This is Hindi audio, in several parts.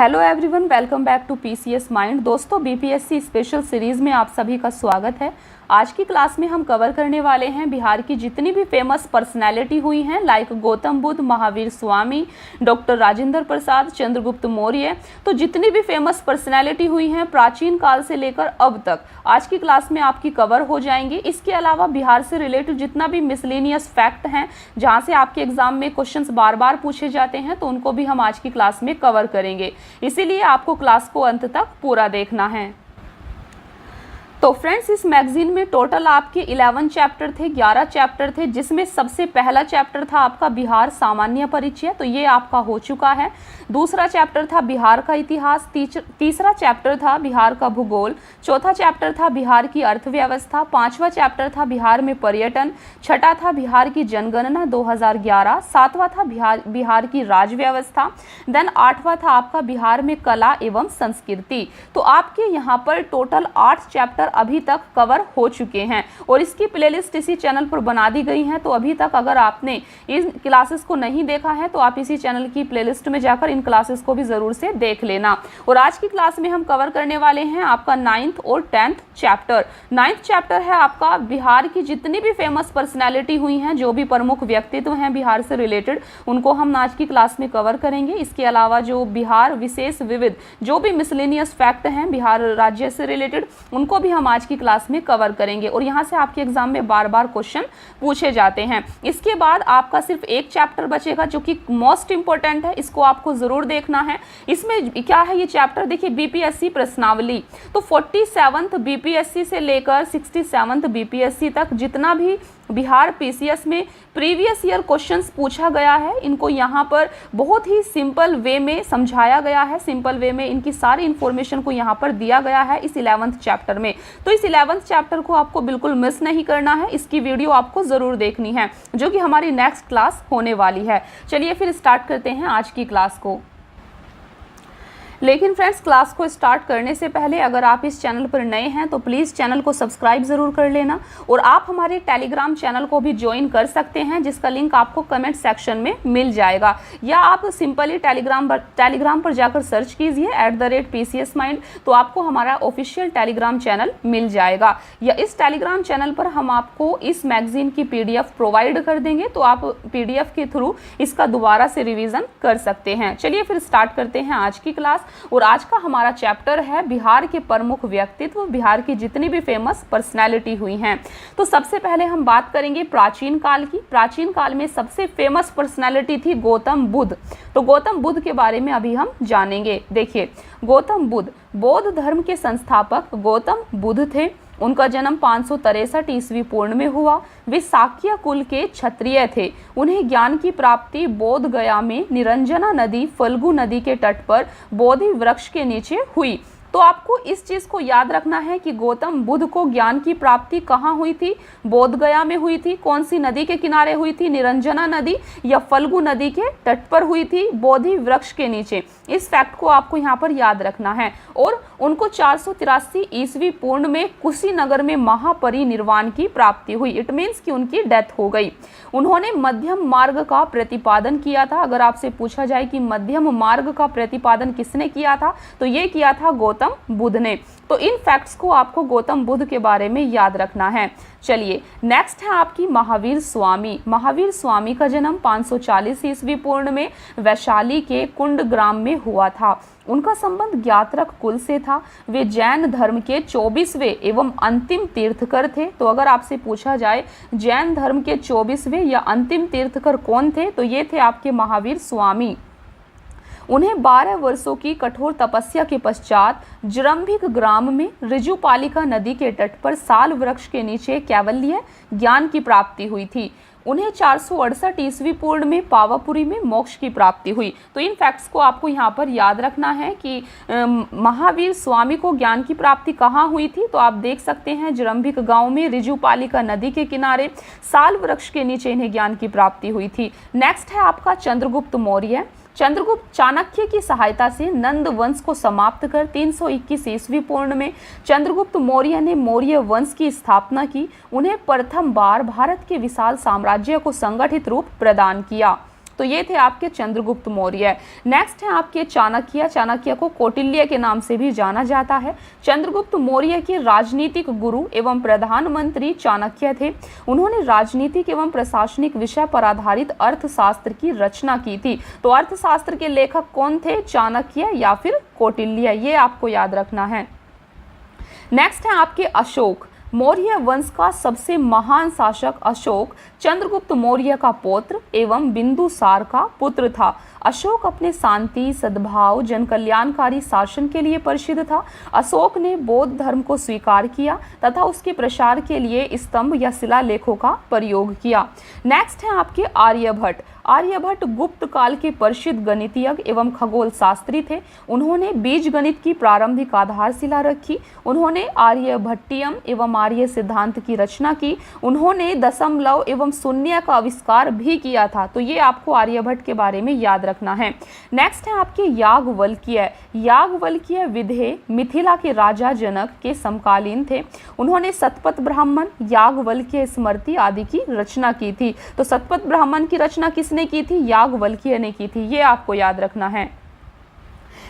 Hello everyone, welcome back to PCS mind. दोस्तों, बीपीएससी स्पेशल सीरीज़ में आप सभी का स्वागत है। आज की क्लास में हम कवर करने वाले हैं बिहार की जितनी भी फेमस पर्सनैलिटी हुई हैं, लाइक गौतम बुद्ध, महावीर स्वामी, डॉक्टर राजेंद्र प्रसाद, चंद्रगुप्त मौर्य। तो जितनी भी फेमस पर्सनैलिटी हुई हैं प्राचीन काल से लेकर अब तक, आज की क्लास में आपकी कवर हो जाएंगे। इसके अलावा बिहार से रिलेटेड जितना भी मिसलेनियस फैक्ट हैं, जहाँ से आपके एग्जाम में क्वेश्चंस बार बार पूछे जाते हैं, तो उनको भी हम आज की क्लास में कवर करेंगे। इसीलिए आपको क्लास को अंत तक पूरा देखना है। तो फ्रेंड्स, इस मैगजीन में टोटल आपके 11 चैप्टर थे, 11 चैप्टर थे, जिसमें सबसे पहला चैप्टर था आपका बिहार सामान्य परिचय, तो ये आपका हो चुका है। दूसरा चैप्टर था बिहार का इतिहास, तीसरा चैप्टर था बिहार का भूगोल, चौथा चैप्टर था बिहार की अर्थव्यवस्था, पांचवा चैप्टर था बिहार में पर्यटन, छठा था बिहार की जनगणना 2011, सातवां था बिहार की राज्य व्यवस्था, देन आठवां था आपका बिहार में कला एवं संस्कृति। तो आपके यहाँ पर टोटल 8 चैप्टर अभी तक कवर हो चुके हैं और इसकी प्लेलिस्ट इसी चैनल पर बना दी गई है। तो अभी तक अगर आपने इन क्लासेस को नहीं देखा है तो आप इसी चैनल की प्लेलिस्ट में जाकर इन क्लासेस को भी जरूर से देख लेना। और आज की क्लास में हम कवर करने वाले हैं आपका 9th और 10th चैप्टर। 9th चैप्टर है आपका बिहार की जितनी भी फेमस पर्सनैलिटी हुई हैं, जो भी प्रमुख व्यक्तित्व हैं बिहार से रिलेटेड, उनको हम आज की क्लास में कवर करेंगे। इसके अलावा जो बिहार विशेष विविध जो भी मिसलेनियस फैक्ट हैं बिहार राज्य से रिलेटेड, उनको भी हम आज की क्लास में कवर करेंगे। और यहाँ से आपके एग्जाम में बार बार क्वेश्चन पूछे जाते हैं। इसके बाद आपका सिर्फ एक चैप्टर बचेगा जो कि मोस्ट इंपॉर्टेंट है, इसको आपको जरूर देखना है। इसमें क्या है ये चैप्टर, देखिए, बीपीएससी प्रश्नावली। तो 47th बीपीएससी से लेकर 67th बीपीएससी तक जितना भी बिहार पीसीएस में प्रीवियस ईयर क्वेश्चंस पूछा गया है, इनको यहाँ पर बहुत ही सिंपल वे में समझाया गया है। सिंपल वे में इनकी सारी इंफॉर्मेशन को यहाँ पर दिया गया है इस 11th चैप्टर में। तो इस 11th चैप्टर को आपको बिल्कुल मिस नहीं करना है, इसकी वीडियो आपको जरूर देखनी है, जो कि हमारी नेक्स्ट क्लास होने वाली है। चलिए फिर स्टार्ट करते हैं आज की क्लास को। लेकिन फ्रेंड्स, क्लास को स्टार्ट करने से पहले अगर आप इस चैनल पर नए हैं तो प्लीज़ चैनल को सब्सक्राइब ज़रूर कर लेना। और आप हमारे टेलीग्राम चैनल को भी ज्वाइन कर सकते हैं, जिसका लिंक आपको कमेंट सेक्शन में मिल जाएगा, या आप सिंपली टेलीग्राम पर जाकर सर्च कीजिए @PCS Mind, तो आपको हमारा ऑफिशियल टेलीग्राम चैनल मिल जाएगा। या इस टेलीग्राम चैनल पर हम आपको इस मैगजीन की PDF प्रोवाइड कर देंगे, तो आप PDF के थ्रू इसका दोबारा से रिविज़न कर सकते हैं। चलिए फिर स्टार्ट करते हैं आज की क्लास। और आज का हमारा चैप्टर है बिहार के प्रमुख व्यक्तित्व, बिहार की जितनी भी फेमस पर्सनैलिटी हुई हैं। तो सबसे पहले हम बात करेंगे प्राचीन काल की। प्राचीन काल में सबसे फेमस पर्सनैलिटी थी गौतम बुद्ध। तो गौतम बुद्ध के बारे में अभी हम जानेंगे। देखिए, गौतम बुद्ध बौद्ध धर्म के संस्थापक गौतम बुद्ध थे। उनका जन्म 563 ईस्वी पूर्व में हुआ। वे शाक्य कुल के क्षत्रिय थे। उन्हें ज्ञान की प्राप्ति बोध गया में निरंजना नदी, फल्गु नदी के तट पर बोधि वृक्ष के नीचे हुई। तो आपको इस चीज़ को याद रखना है कि गौतम बुद्ध को ज्ञान की प्राप्ति कहाँ हुई थी? बोध गया में हुई थी। कौन सी नदी के किनारे हुई थी? निरंजना नदी या फल्गु नदी के तट पर हुई थी, बोधि वृक्ष के नीचे। इस फैक्ट को आपको यहाँ पर याद रखना है। और उनको 483 ईस्वी पूर्व में कुशीनगर में महापरिनिर्वाण की प्राप्ति हुई। इट मीन्स कि उनकी डेथ हो गई। उन्होंने मध्यम मार्ग का प्रतिपादन किया था। अगर आपसे पूछा जाए कि मध्यम मार्ग का प्रतिपादन किसने किया था, तो ये किया था गौतम बुद्ध ने। तो इन फैक्ट्स को आपको गौतम बुद्ध के बारे में याद रखना है। चलिए, नेक्स्ट है आपकी महावीर स्वामी। महावीर स्वामी का जन्म 540 ईस्वी पूर्व में वैशाली के कुंड ग्राम में हुआ था। उनका संबंध ज्ञात्रक कुल से था। वे जैन धर्म के 24वें एवं अंतिम तीर्थकर थे। तो अगर आपसे पूछा जाए जैन धर्म के 24वें या अंतिम तीर्थकर कौन थे, तो ये थे आपके महावीर स्वामी। उन्हें 12 वर्षों की कठोर तपस्या के पश्चात जरंभिक ग्राम में ऋजुपालिका नदी के तट पर साल वृक्ष के नीचे कैवल्य ज्ञान की प्राप्ति हुई थी। उन्हें 468 ईस्वी पूर्व में पावापुरी में मोक्ष की प्राप्ति हुई। तो इन फैक्ट्स को आपको यहाँ पर याद रखना है कि महावीर स्वामी को ज्ञान की प्राप्ति कहाँ हुई थी। तो आप देख सकते हैं जरंभिक गांव में ऋजुपालिका नदी के किनारे साल वृक्ष के नीचे इन्हें ज्ञान की प्राप्ति हुई थी। नेक्स्ट है आपका चंद्रगुप्त मौर्य। चंद्रगुप्त चाणक्य की सहायता से नंद वंश को समाप्त कर 321 ईस्वी पूर्व में चंद्रगुप्त मौर्य ने मौर्य वंश की स्थापना की। उन्हें प्रथम बार भारत के विशाल साम्राज्य को संगठित रूप प्रदान किया। तो ये थे आपके चंद्रगुप्त मौर्य। नेक्स्ट है आपके चाणक्य। चाणक्य को कौटिल्य के नाम से भी जाना जाता है। चंद्रगुप्त मौर्य के राजनीतिक गुरु एवं प्रधानमंत्री चाणक्य थे। उन्होंने राजनीतिक एवं प्रशासनिक विषय पर आधारित अर्थशास्त्र की रचना की थी। तो अर्थशास्त्र के लेखक कौन थे, चाणक्य या फिर कौटिल्य, ये आपको याद रखना है। नेक्स्ट है आपके अशोक। मौर्य वंश का सबसे महान शासक अशोक चंद्रगुप्त मौर्य का पौत्र एवं बिंदुसार का पुत्र था। अशोक अपने शांति, सद्भाव, जनकल्याणकारी शासन के लिए प्रसिद्ध था। अशोक ने बौद्ध धर्म को स्वीकार किया तथा उसके प्रसार के लिए स्तंभ या शिलालेखों का प्रयोग किया। नेक्स्ट है आपके आर्यभट्ट। आर्यभट्ट गुप्त काल के प्रसिद्ध गणितज्ञ एवं खगोल शास्त्री थे। उन्होंने बीज गणित की प्रारंभिक आधारशिला रखी। उन्होंने आर्यभट्टियम एवं आर्य सिद्धांत की रचना की। उन्होंने दशमलव एवं शून्य का आविष्कार भी किया था। तो ये आपको आर्यभट्ट के बारे में याद रखना है। नेक्स्ट है आपके याज्ञवल्क्य। याज्ञवल्क्य विधेय मिथिला के राजा जनक के समकालीन थे। उन्होंने शतपथ ब्राह्मण, याज्ञवल्क्य स्मृति आदि की रचना की थी। तो शतपथ ब्राह्मण की रचना किसने की थी, याज्ञवल्क्य ने की थी, ये आपको याद रखना है।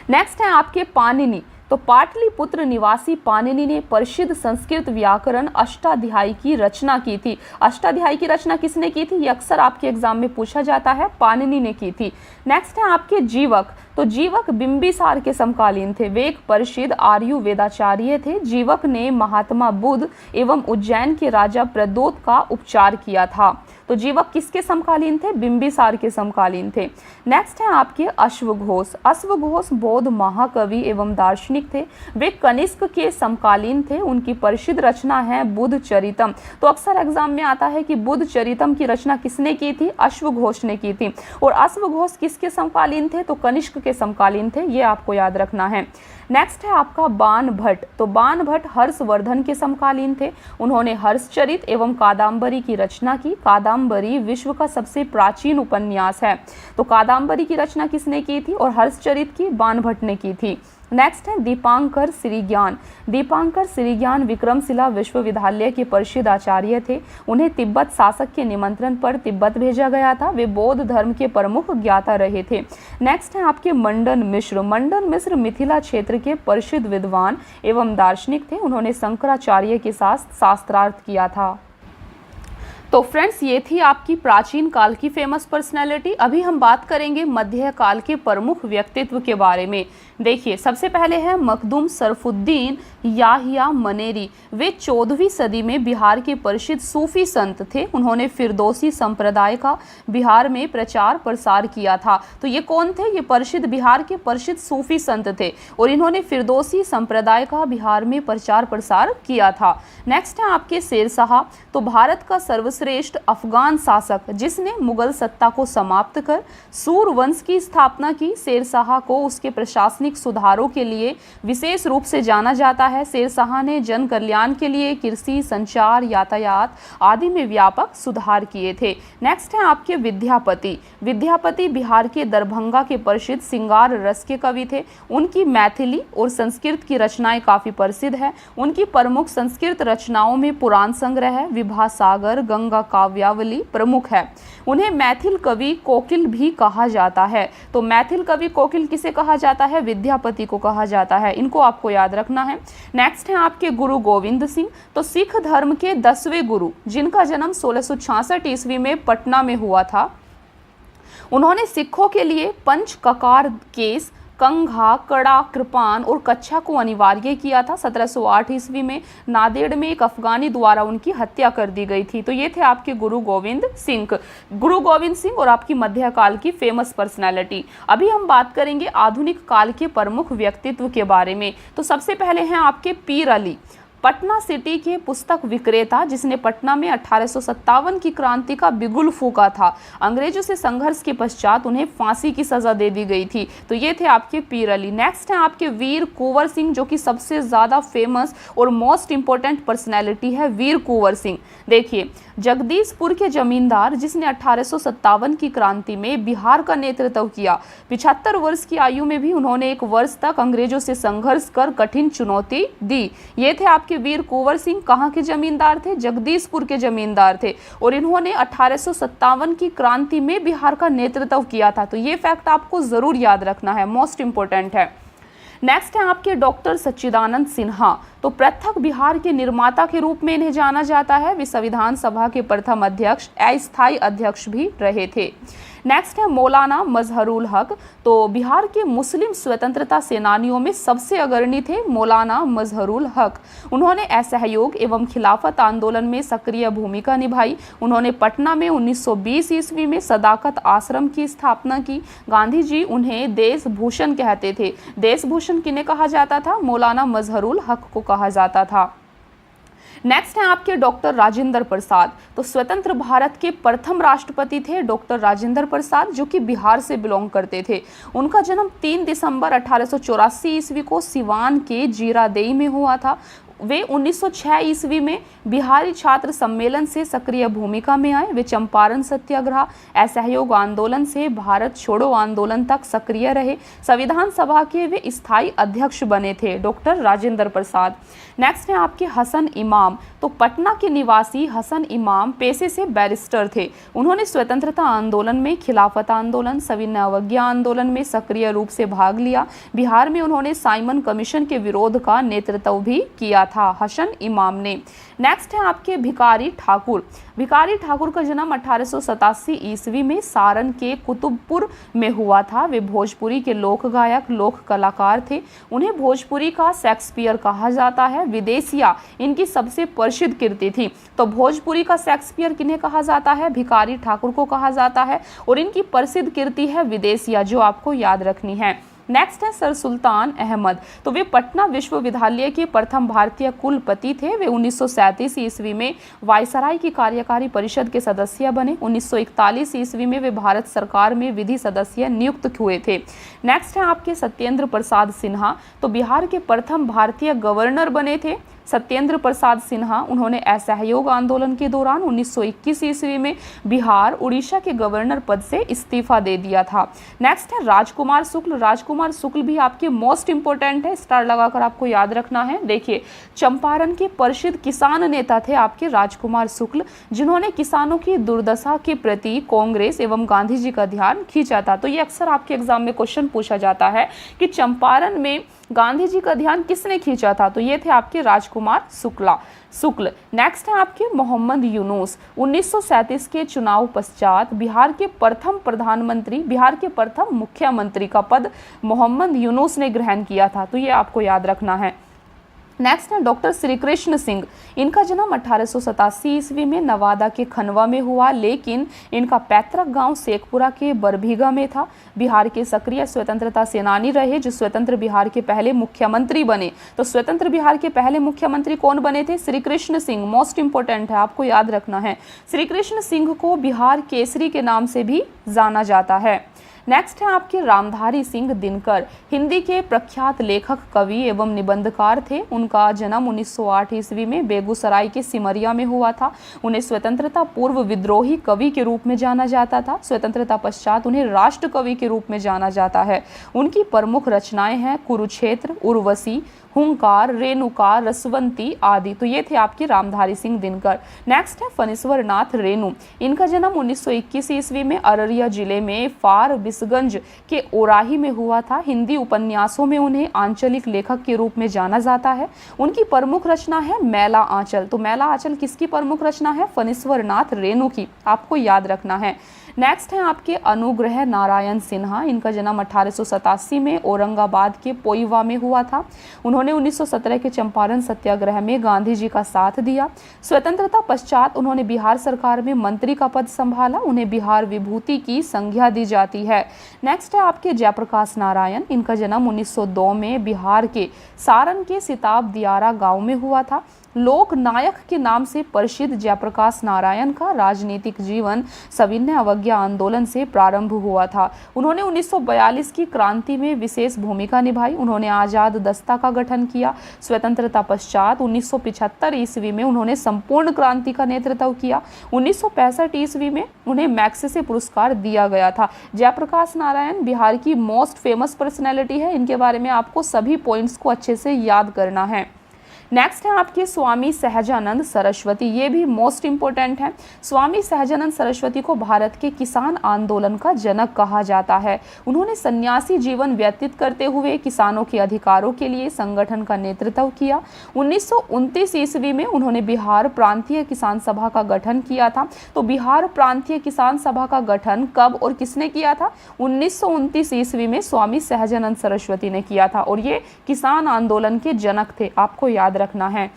नेक्स्ट है आपके पाणिनि। तो पाटलिपुत्र निवासी पाणिनि ने प्रसिद्ध संस्कृत व्याकरण अष्टाध्यायी की रचना की थी। अष्टाध्यायी की रचना किसने की थी, ये अक्सर आपके एग्जाम में पूछा जाता है, पाणिनि ने की थी। नेक्स्ट है आपके जीवक। तो जीवक बिंबिसार के समकालीन थे। वे एक प्रसिद्ध आर्य वेदाचार्य थे। जीवक ने महात्मा बुद्ध एवं उज्जैन के राजा प्रद्योत का उपचार किया था। तो जीवक किसके समकालीन थे, बिंबिसार के समकालीन थे। नेक्स्ट है आपके अश्वघोष। अश्वघोष बौद्ध महाकवि एवं दार्शनिक थे। वे कनिष्क के समकालीन थे। उनकी प्रसिद्ध रचना है बुद्ध चरितम। तो अक्सर एग्जाम में आता है कि बुद्ध चरितम की रचना किसने की थी, अश्वघोष ने की थी। और अश्वघोष किसके समकालीन थे, तो कनिष्क के समकालीन थे, ये आपको याद रखना है। नेक्स्ट है आपका बाणभट्ट। तो बाणभट्ट हर्षवर्धन के समकालीन थे। उन्होंने हर्षचरित एवं कादम्बरी की रचना की। कादम्बरी विश्व का सबसे प्राचीन उपन्यास है। तो कादम्बरी की रचना किसने की थी और हर्षचरित की बाणभट्ट ने की थी। नेक्स्ट है दीपांकर श्रीज्ञान। दीपांकर श्रीज्ञान विक्रमशिला विश्वविद्यालय के प्रसिद्ध आचार्य थे। उन्हें तिब्बत शासक के निमंत्रण पर तिब्बत भेजा गया था। वे बौद्ध धर्म के प्रमुख ज्ञाता रहे थे। नेक्स्ट है आपके मंडन मिश्र। मंडन मिश्र मिथिला क्षेत्र के प्रसिद्ध विद्वान एवं दार्शनिक थे। उन्होंने शंकराचार्य के साथ शास्त्रार्थ किया था। तो फ्रेंड्स, ये थी आपकी प्राचीन काल की फेमस पर्सनैलिटी। अभी हम बात करेंगे मध्य काल के प्रमुख व्यक्तित्व के बारे में। देखिए, सबसे पहले है मखदूम सरफुद्दीन याहिया मनेरी। वे 14वीं सदी में बिहार के प्रसिद्ध सूफी संत थे। उन्होंने फिरदौसी संप्रदाय का बिहार में प्रचार प्रसार किया था। तो ये कौन थे, ये प्रसिद्ध बिहार के प्रसिद्ध सूफी संत थे और इन्होंने फिरदौसी संप्रदाय का बिहार में प्रचार प्रसार किया था। नेक्स्ट है आपके शेरशाह। तो भारत का सर्वश्रेष्ठ अफगान शासक जिसने मुगल सत्ता को समाप्त कर सूरवंश की स्थापना की। शेरशाह को उसके प्रशासनिक सुधारों के लिए विशेष रूप से जाना जाता है। शेरशाह ने जन कल्याण के लिए कृषि, संचार, यातायात आदि में व्यापक सुधार किए थे। नेक्स्ट है आपके विद्यापति। विद्यापति बिहार के दरभंगा के प्रसिद्ध श्रृंगार रस के कवि थे। उनकी मैथिली और संस्कृत की रचनाएं काफी प्रसिद्ध है। उनकी प्रमुख संस्कृत रचनाओं में पुराण संग्रह, विभा सागर, गंगा काव्यावली प्रमुख है। उन्हें मैथिल कवि कोकिल भी कहा जाता है। तो मैथिल कवि कोकिल किसे कहा जाता है, विद्यापति को कहा जाता है। इनको आपको याद रखना है। नेक्स्ट है आपके गुरु गोविंद सिंह। तो सिख धर्म के 10वें गुरु जिनका जन्म 1666 ईस्वी में पटना में हुआ था। उन्होंने सिखों के लिए पंच ककार केस, कंघा, कड़ा, कृपान और कच्छा को अनिवार्य किया था। 1708 ईस्वी में नांदेड़ में एक अफगानी द्वारा उनकी हत्या कर दी गई थी। तो ये थे आपके गुरु गोविंद सिंह। गुरु गोविंद सिंह और आपकी मध्यकाल की फेमस पर्सनैलिटी। अभी हम बात करेंगे आधुनिक काल के प्रमुख व्यक्तित्व के बारे में। तो सबसे पहले हैं आपके पीर अली, पटना सिटी के पुस्तक विक्रेता जिसने पटना में 1857 की क्रांति का बिगुल फूंका था। अंग्रेजों से संघर्ष के पश्चात उन्हें फांसी की सजा दे दी गई थी। तो ये थे आपके पीर अली। नेक्स्ट है आपके वीर कुंवर सिंह जो कि सबसे ज़्यादा फेमस और मोस्ट इंपॉर्टेंट पर्सनैलिटी है वीर कुंवर सिंह। देखिए, जगदीशपुर के जमींदार जिसने 1857 की क्रांति में बिहार का नेतृत्व किया। 75 वर्ष की आयु में भी उन्होंने 1 वर्ष तक अंग्रेजों से संघर्ष कर कठिन चुनौती दी। ये थे आपके आपके वीर कुंवर सिंह कहाँ के जमींदार थे? जगदीशपुर के जमींदार थे और इन्होंने 1857 की क्रांति में बिहार का नेतृत्व किया था। तो ये फैक्ट आपको जरूर याद रखना है, मोस्ट इंपोर्टेंट है। नेक्स्ट है आपके डॉक्टर सच्चिदानंद सिन्हा। तो पृथक बिहार के निर्माता के रूप में इन्हें जाना जाता है। वे संविधान सभा के प्रथम अध्यक्ष, अस्थायी अध्यक्ष भी रहे थे। नेक्स्ट है मौलाना मजहरुल हक। तो बिहार के मुस्लिम स्वतंत्रता सेनानियों में सबसे अग्रणी थे मौलाना मजहरुल हक। उन्होंने असहयोग एवं खिलाफत आंदोलन में सक्रिय भूमिका निभाई। उन्होंने पटना में 1920 ईस्वी में सदाकत आश्रम की स्थापना की। गांधी जी उन्हें देशभूषण कहते थे। देशभूषण किन्हें कहा जाता था? मौलाना मजहरुल हक को कहा जाता था। नेक्स्ट है आपके डॉक्टर राजेंद्र प्रसाद। तो स्वतंत्र भारत के प्रथम राष्ट्रपति थे डॉक्टर राजेंद्र प्रसाद, जो कि बिहार से बिलोंग करते थे। उनका जन्म 3 दिसंबर 1884 ईस्वी को सिवान के जीरादेई में हुआ था। वे 1906 ईस्वी में बिहारी छात्र सम्मेलन से सक्रिय भूमिका में आए। वे चंपारण सत्याग्रह, असहयोग आंदोलन से भारत छोड़ो आंदोलन तक सक्रिय रहे। संविधान सभा के वे स्थायी अध्यक्ष बने थे डॉक्टर राजेंद्र प्रसाद। नेक्स्ट है आपके हसन इमाम। तो पटना के निवासी हसन इमाम पेशे से बैरिस्टर थे। उन्होंने स्वतंत्रता आंदोलन में, खिलाफत आंदोलन, सविनय अवज्ञा आंदोलन में सक्रिय रूप से भाग लिया। बिहार में उन्होंने साइमन कमीशन के विरोध का नेतृत्व भी किया था हसन इमाम ने। नेक्स्ट है आपके भिखारी ठाकुर। भिखारी ठाकुर का जन्म 1887 ईस्वी में सारण के कुतुबपुर में हुआ था। वे भोजपुरी के लोक गायक, लोक कलाकार थे। उन्हें भोजपुरी का शेक्सपियर कहा जाता है। विदेशिया इनकी सबसे प्रसिद्ध कृति थी। तो भोजपुरी का शेक्सपियर किन्हें कहा जाता है? भिखारी ठाकुर को कहा जाता है। और इनकी प्रसिद्ध कृति है विदेशिया, जो आपको याद रखनी है। नेक्स्ट है सर सुल्तान अहमद। तो वे पटना विश्वविद्यालय के प्रथम भारतीय कुलपति थे। वे 1937 ईस्वी में वायसराय की कार्यकारी परिषद के सदस्य बने। 1941 ईस्वी में वे भारत सरकार में विधि सदस्य नियुक्त हुए थे। नेक्स्ट है आपके सत्येंद्र प्रसाद सिन्हा। तो बिहार के प्रथम भारतीय गवर्नर बने थे सत्येंद्र प्रसाद सिन्हा। उन्होंने असहयोग आंदोलन के दौरान 1921 ईस्वी में बिहार, उड़ीसा के गवर्नर पद से इस्तीफा दे दिया था। नेक्स्ट है राजकुमार शुक्ल। राजकुमार शुक्ल भी आपके मोस्ट इंपोर्टेंट है, स्टार लगाकर आपको याद रखना है। देखिए, चंपारण के प्रसिद्ध किसान नेता थे आपके राजकुमार शुक्ल, जिन्होंने किसानों की दुर्दशा के प्रति कांग्रेस एवं गांधी जी का ध्यान खींचा था। तो ये अक्सर आपके एग्जाम में क्वेश्चन पूछा जाता है कि चंपारण में गांधी जी का ध्यान किसने खींचा था? तो ये थे आपके राजकुमार शुक्ल। नेक्स्ट है आपके मोहम्मद यूनुस। 1937 के चुनाव पश्चात बिहार के प्रथम मुख्यमंत्री का पद मोहम्मद यूनुस ने ग्रहण किया था। तो ये आपको याद रखना है। नेक्स्ट है डॉक्टर श्री कृष्ण सिंह। इनका जन्म 1887 ईस्वी में नवादा के खनवा में हुआ, लेकिन इनका पैतृक गांव शेखपुरा के बरभीगा में था। बिहार के सक्रिय स्वतंत्रता सेनानी रहे, जो स्वतंत्र बिहार के पहले मुख्यमंत्री बने। तो स्वतंत्र बिहार के पहले मुख्यमंत्री कौन बने थे? श्री कृष्ण सिंह। मोस्ट इंपोर्टेंट है, आपको याद रखना है। श्री कृष्ण सिंह को बिहार केसरी के नाम से भी जाना जाता है। नेक्स्ट है आपके रामधारी सिंह दिनकर। हिंदी के प्रख्यात लेखक, कवि एवं निबंधकार थे। उनका जन्म 1908 ईस्वी में बेगूसराय के सिमरिया में हुआ था। उन्हें स्वतंत्रता पूर्व विद्रोही कवि के रूप में जाना जाता था। स्वतंत्रता पश्चात उन्हें राष्ट्र कवि के रूप में जाना जाता है। उनकी प्रमुख रचनाएं हैं कुरुक्षेत्र, उर्वशी, हुंकार, रेणुका, रसवंती आदि। तो ये थे आपके रामधारी सिंह दिनकर। नेक्स्ट है फणीश्वर नाथ रेणु। इनका जन्म 1921 ईस्वी में अररिया जिले में फारबिसगंज के ओराही में हुआ था। हिंदी उपन्यासों में उन्हें आंचलिक लेखक के रूप में जाना जाता है। उनकी प्रमुख रचना है मैला आंचल। तो मैला आंचल किसकी प्रमुख रचना है? फणीश्वर नाथ रेणु की, आपको याद रखना है। नेक्स्ट है आपके अनुग्रह नारायण सिन्हा। इनका जन्म 1887 में औरंगाबाद के पोईवा में हुआ था। उन्होंने 1917 के चंपारण सत्याग्रह में गांधी जी का साथ दिया। स्वतंत्रता पश्चात उन्होंने बिहार सरकार में मंत्री का पद संभाला। उन्हें बिहार विभूति की संज्ञा दी जाती है। नेक्स्ट है आपके जयप्रकाश नारायण। इनका जन्म 1902 में बिहार के सारण के सिताब दियारा गांव में हुआ था। लोक नायक के नाम से प्रसिद्ध जयप्रकाश नारायण का राजनीतिक जीवन सविनय अवज्ञा आंदोलन से प्रारंभ हुआ था। उन्होंने 1942 की क्रांति में विशेष भूमिका निभाई। उन्होंने आजाद दस्ता का गठन किया। स्वतंत्रता पश्चात 1975 ईस्वी में उन्होंने संपूर्ण क्रांति का नेतृत्व किया। 1965 ईस्वी में उन्हें मैग्सेसे पुरस्कार दिया गया था। जयप्रकाश नारायण बिहार की मोस्ट फेमस पर्सनैलिटी है। इनके बारे में आपको सभी पॉइंट्स को अच्छे से याद करना है। नेक्स्ट है आपके स्वामी सहजानंद सरस्वती, ये भी मोस्ट इंपॉर्टेंट है। स्वामी सहजानंद सरस्वती को भारत के किसान आंदोलन का जनक कहा जाता है। उन्होंने सन्यासी जीवन व्यतीत करते हुए किसानों के अधिकारों के लिए संगठन का नेतृत्व किया। 1929 ईस्वी में उन्होंने बिहार प्रांतीय किसान सभा का गठन किया था। तो बिहार प्रांतीय किसान सभा का गठन कब और किसने किया था? 1929 ईस्वी में स्वामी सहजानंद सरस्वती ने किया था और ये किसान आंदोलन के जनक थे, आपको याद रखना है।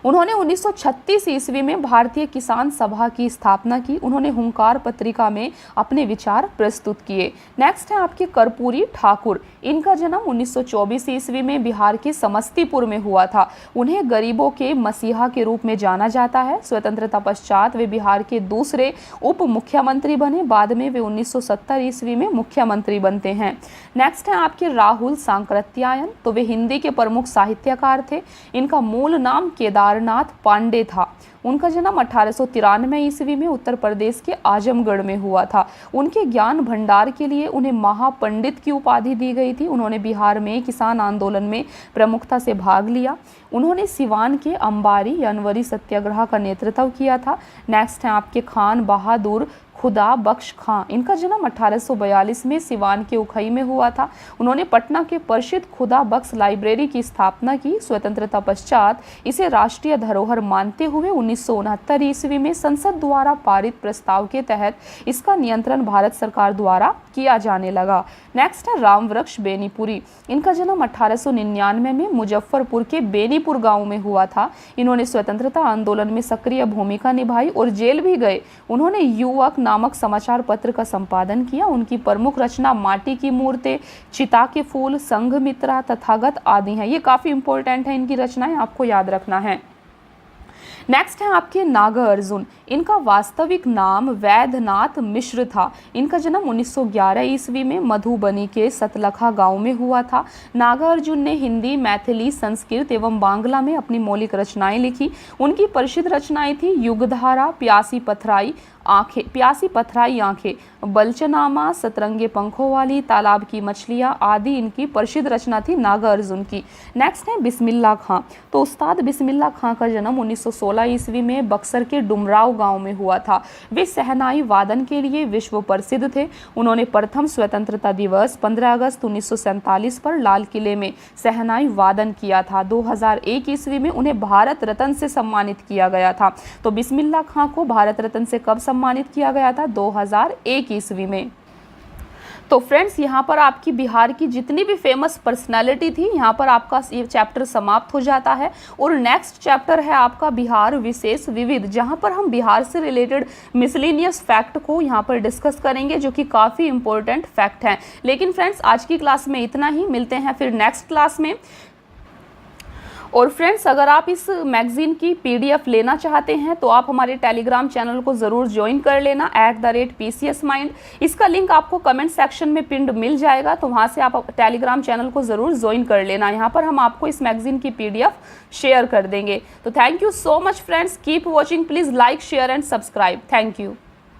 उन्होंने 1936 ईस्वी में भारतीय किसान सभा की स्थापना की। उन्होंने हुंकार पत्रिका में अपने विचार प्रस्तुत किए। नेक्स्ट है आपके कर्पूरी ठाकुर, इनका जन्म 1924 ईस्वी में बिहार के समस्तीपुर में हुआ था। उन्हें गरीबों के मसीहा के रूप में जाना जाता है। स्वतंत्रता पश्चात वे बिहार के दूसरे उप मुख्यमंत्री बने। बाद में वे 1970 ईस्वी में मुख्यमंत्री बनते हैं। नेक्स्ट है आपके राहुल सांकृत्यायन, तो वे हिंदी के प्रमुख साहित्यकार थे। इनका मूल नाम केदारनाथ पांडे था। उनका जन्म 1893 ईस्वी में उत्तर प्रदेश के आजमगढ़ में हुआ था। उनके ज्ञान भंडार के लिए उन्हें महापंडित की उपाधि दी गई थी। उन्होंने बिहार में किसान आंदोलन में प्रमुखता से भाग लिया। उन्होंने सिवान के अंबारी अनवरी सत्याग्रह का नेतृत्व किया था। नेक्स्ट है आपके खान बहादुर खुदा बख्श खां, इनका जन्म 1842 में सिवान के उखई में हुआ था। उन्होंने पटना के प्रसिद्ध खुदा बख्श लाइब्रेरी की स्थापना की। स्वतंत्रता पश्चात इसे राष्ट्रीय धरोहर मानते हुए 1969 ईस्वी में संसद द्वारा पारित प्रस्ताव के तहत इसका नियंत्रण भारत सरकार द्वारा किया जाने लगा। नेक्स्ट है रामवृक्ष बेनीपुरी, इनका जन्म 1899 में मुजफ्फरपुर के बेनीपुर गांव में हुआ था। इन्होंने स्वतंत्रता आंदोलन में सक्रिय भूमिका निभाई और जेल भी गए। उन्होंने युवक नामक समाचार पत्र का संपादन किया। उनकी प्रमुख रचना माटी की मूर्तें, चिता के फूल, संघमित्रा, तथागत आदि हैं। ये काफी इंपॉर्टेंट है, इनकी रचनाएं आपको याद रखना है। नेक्स्ट है आपके नागार्जुन, इनका वास्तविक नाम वैद्यनाथ मिश्र था। इनका जन्म 1911 ईस्वी में मधुबनी के सतलखा गांव में हुआ था। नागार्जुन ने हिंदी, मैथिली, संस्कृत एवं बांग्ला में अपनी मौलिक रचनाएं लिखी। उनकी प्रसिद्ध रचनाएं थी युगधारा, प्यासी पथराई आंखें, बलचनामा, सतरंगे पंखों वाली, तालाब की मछलियां आदि इनकी प्रसिद्ध रचना थी नागार्जुन की। नेक्स्ट है बिस्मिल्लाह खां, तो उस्ताद बिस्मिल्लाह खां का जन्म 1916 ईस्वी में बक्सर के डुमराव गांव में हुआ था। वे शहनाई वादन के लिए विश्व प्रसिद्ध थे। उन्होंने प्रथम स्वतंत्रता दिवस 15 अगस्त 1947 पर लाल किले में शहनाई वादन किया था। 2001 ईस्वी में उन्हें भारत रत्न से सम्मानित किया गया था। तो बिस्मिल्लाह खां को भारत रत्न से कब सम्मानित किया गया था? 2001 ईस्वी में। तो फ्रेंड्स, यहाँ पर आपकी बिहार की जितनी भी फेमस पर्सनालिटी थी, यहाँ पर आपका ये चैप्टर समाप्त हो जाता है। और नेक्स्ट चैप्टर है आपका बिहार विशेष विविध, जहाँ पर हम बिहार से रिलेटेड मिसलेनियस फैक्ट को यहाँ पर डिस्कस करेंगे, जो कि काफ़ी इंपॉर्टेंट फैक्ट हैं। लेकिन फ्रेंड्स, आज की क्लास में इतना ही। मिलते हैं फिर नेक्स्ट क्लास में। और फ्रेंड्स, अगर आप इस मैगजीन की PDF लेना चाहते हैं तो आप हमारे टेलीग्राम चैनल को ज़रूर ज्वाइन कर लेना @PCS Mind। इसका लिंक आपको कमेंट सेक्शन में पिंड मिल जाएगा, तो वहाँ से आप टेलीग्राम चैनल को ज़रूर ज्वाइन कर लेना। यहाँ पर हम आपको इस मैगजीन की PDF शेयर कर देंगे। तो thank you so much friends, keep watching, please like, share and subscribe. Thank you.